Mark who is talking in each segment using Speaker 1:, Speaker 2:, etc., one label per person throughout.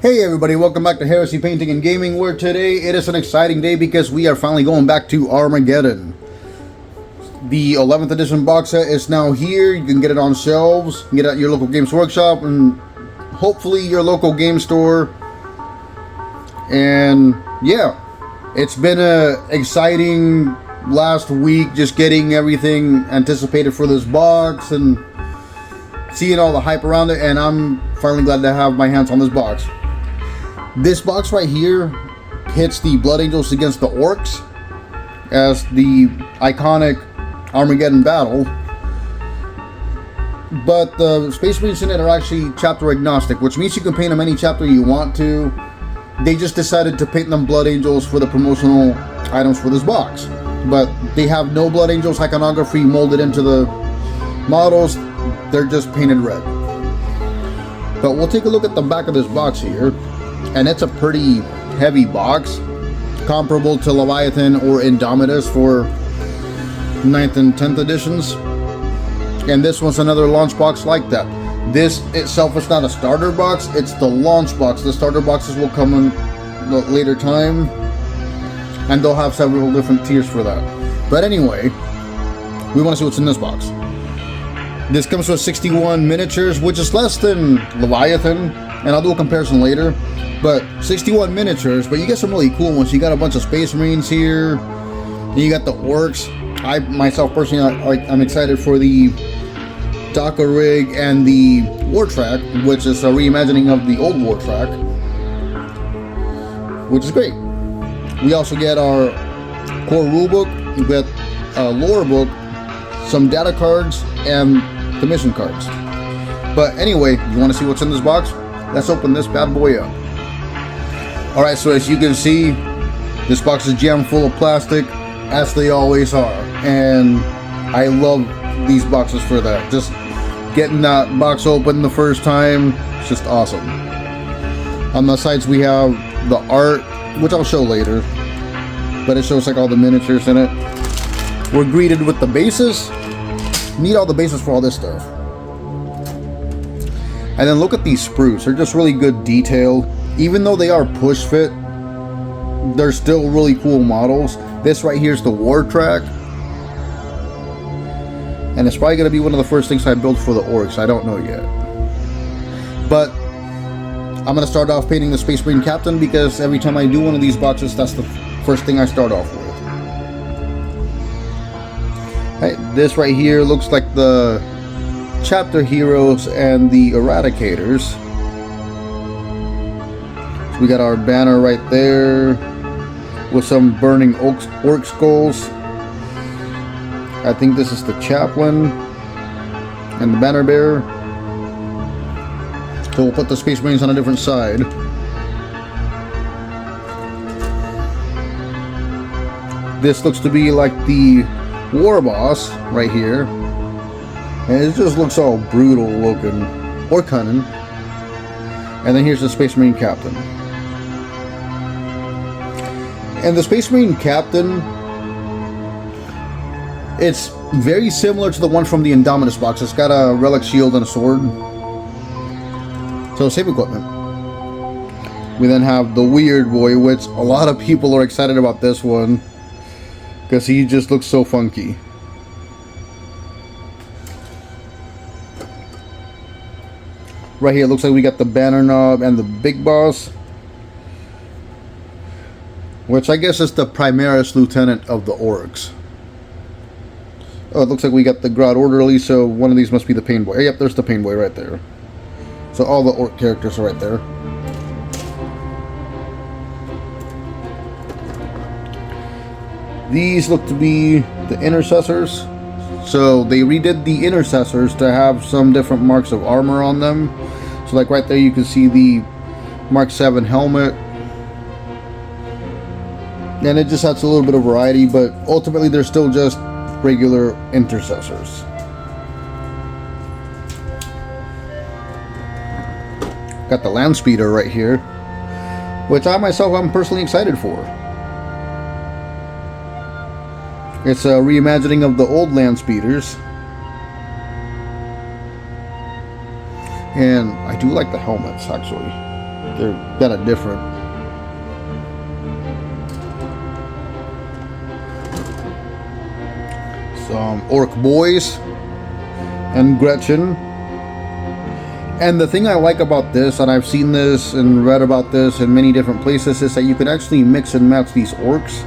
Speaker 1: Hey everybody, welcome back to Heresy Painting and Gaming, where today it is an exciting day because we are finally going back to Armageddon. The 11th edition box set is now here. You can get it on shelves, get it at your local Games Workshop, and hopefully your local game store. And yeah, it's been a exciting last week just getting everything anticipated for this box and seeing all the hype around it, and I'm finally glad to have my hands on this box. This box right here hits the Blood Angels against the Orcs as the iconic Armageddon battle, but the Space Marines in it are actually chapter agnostic, which means you can paint them any chapter you want to. They just decided to paint them Blood Angels for the promotional items for this box, but they have no Blood Angels iconography molded into the models. They're just painted red. But we'll take a look at the back of this box here, and it's a pretty heavy box, comparable to Leviathan or Indomitus for 9th and 10th editions. And this one's another launch box like that. This itself is not a starter box, it's the launch box. The starter boxes will come in a later time, and they'll have several different tiers for that. But anyway, we want to see what's in this box. This comes with 61 miniatures, which is less than Leviathan, and I'll do a comparison later. But 61 miniatures, but you get some really cool ones. You got a bunch of Space Marines here, and you got the Orcs. I myself personally, I'm excited for the Daka rig and the War Track, which is a reimagining of the old War Track, which is great. We also get our core rulebook, we get a lore book, some data cards, and the mission cards. But anyway, you want to see what's in this box? Let's open this bad boy up. Alright, so as you can see, this box is jammed full of plastic, as they always are. And I love these boxes for that. Just getting that box open the first time, it's just awesome. On the sides we have the art, which I'll show later, but it shows like all the miniatures in it. We're greeted with the bases. Need all the bases for all this stuff. And then look at these sprues. They're just really good detail. Even though they are push fit, they're still really cool models. This right here is the War Track, and it's probably going to be one of the first things I build for the Orcs. I don't know yet. But I'm going to start off painting the Space Marine Captain, because every time I do one of these boxes, that's the first thing I start off with. Right, this right here looks like the chapter heroes and the Eradicators. So we got our banner right there with some burning orc skulls. I think this is the chaplain and the banner bearer. So we'll put the Space Marines on a different side. This looks to be like the war boss right here, and it just looks all brutal looking, or cunning. And then here's the Space Marine Captain. And the Space Marine Captain, it's very similar to the one from the Indomitus box. It's got a relic shield and a sword, so same equipment. We then have the Weird Boy, which a lot of people are excited about this one because he just looks so funky. Right here, it looks like we got the banner knob and the big boss, which I guess is the Primaris Lieutenant of the Orcs. Oh, it looks like we got the Grout Orderly, so one of these must be the Pain Boy. Yep, there's the Pain Boy right there. So all the Orc characters are right there. These look to be the Intercessors. So they redid the Intercessors to have some different marks of armor on them. So like right there you can see the Mark 7 helmet. And it just adds a little bit of variety, but ultimately they're still just regular Intercessors. Got the Land Speeder right here, which I myself am personally excited for. It's a reimagining of the old Land Speeders. And I do like the helmets, actually. they're kind of different. Some orc boys and Gretchen. And the thing I like about this, and I've seen this and read about this in many different places, is that you can actually mix and match these orcs.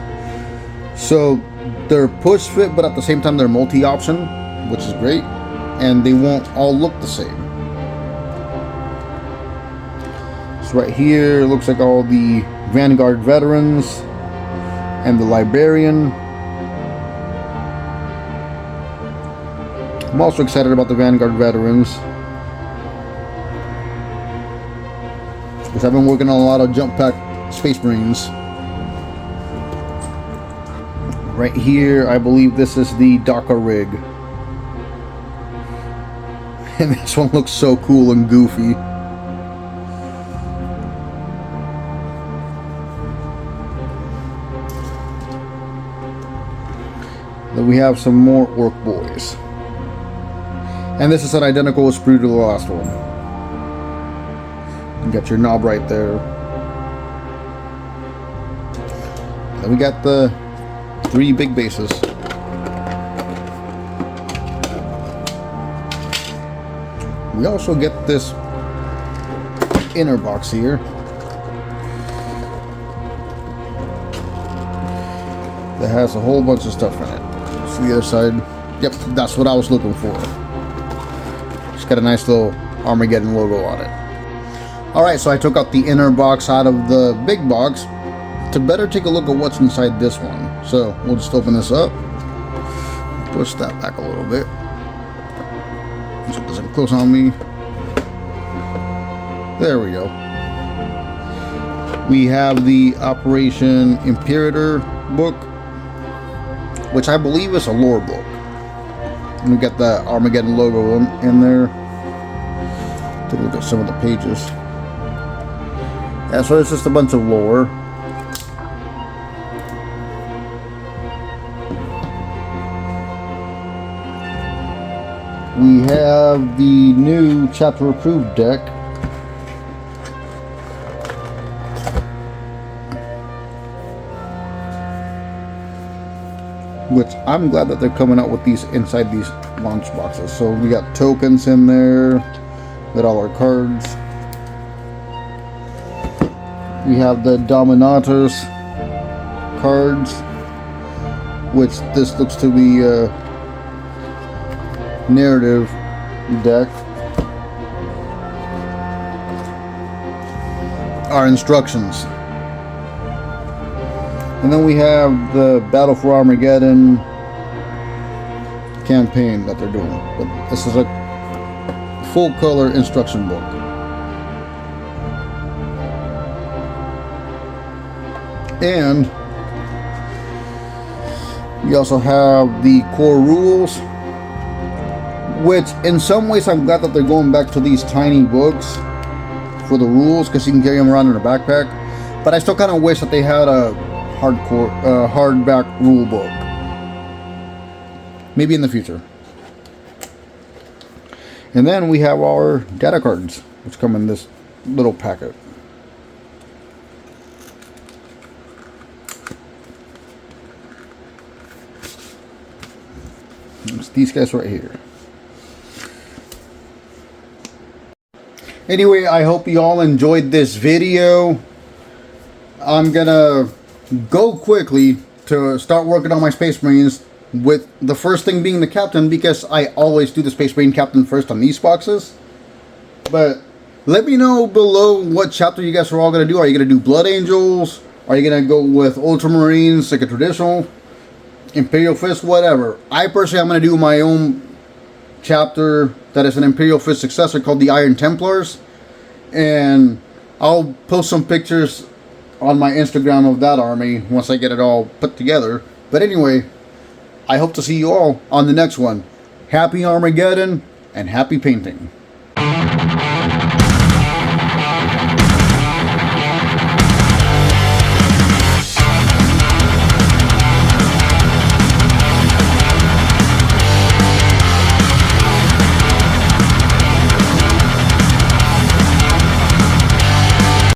Speaker 1: So they're push fit, but at the same time they're multi-option, which is great. And they won't all look the same. So right here looks like all the Vanguard veterans and the Librarian. I'm also excited about the Vanguard veterans, because I've been working on a lot of jump pack Space Marines. Right here, I believe this is the DACA rig. And this one looks so cool and goofy. Then we have some more orc boys. And this is an identical sprue to the last one. You got your knob right there. Then we got the 3 big bases. We also get this inner box here that has a whole bunch of stuff in it. See the other side? Yep, that's what I was looking for. It's got a nice little Armageddon logo on it. Alright, so I took out the inner box out of the big box to better take a look at what's inside this one. So we'll just open this up, push that back a little bit so it doesn't close on me. There we go. We have the Operation Imperator book, which I believe is a lore book. And we got the Armageddon logo in there. Take a look at some of the pages. Yeah, so it's just a bunch of lore. We have the new chapter approved deck. Which I'm glad that they're coming out with these inside these launch boxes. So we got tokens in there, with all our cards. We have the Dominatus cards, which this looks to be a narrative deck. Our instructions. And then we have the Battle for Armageddon campaign that they're doing. But this is a full color instruction book. And we also have the core rules, which in some ways I'm glad that they're going back to these tiny books for the rules, because you can carry them around in a backpack. But I still kind of wish that they had a hardback rule book. Maybe in the future. And then we have our data cards, which come in this little packet. It's these guys right here. Anyway, I hope you all enjoyed this video. I'm gonna go quickly to start working on my Space Marines, with the first thing being the captain, because I always do the Space Marine captain first on these boxes. But let me know below what chapter you guys are all going to do. Are you going to do Blood Angels? Are you going to go with Ultramarines, like a traditional? Imperial Fist, whatever. I personally am going to do my own chapter that is an Imperial Fist successor called the Iron Templars. And I'll post some pictures on my Instagram of that army once I get it all put together. But anyway, I hope to see you all on the next one. Happy Armageddon and happy painting.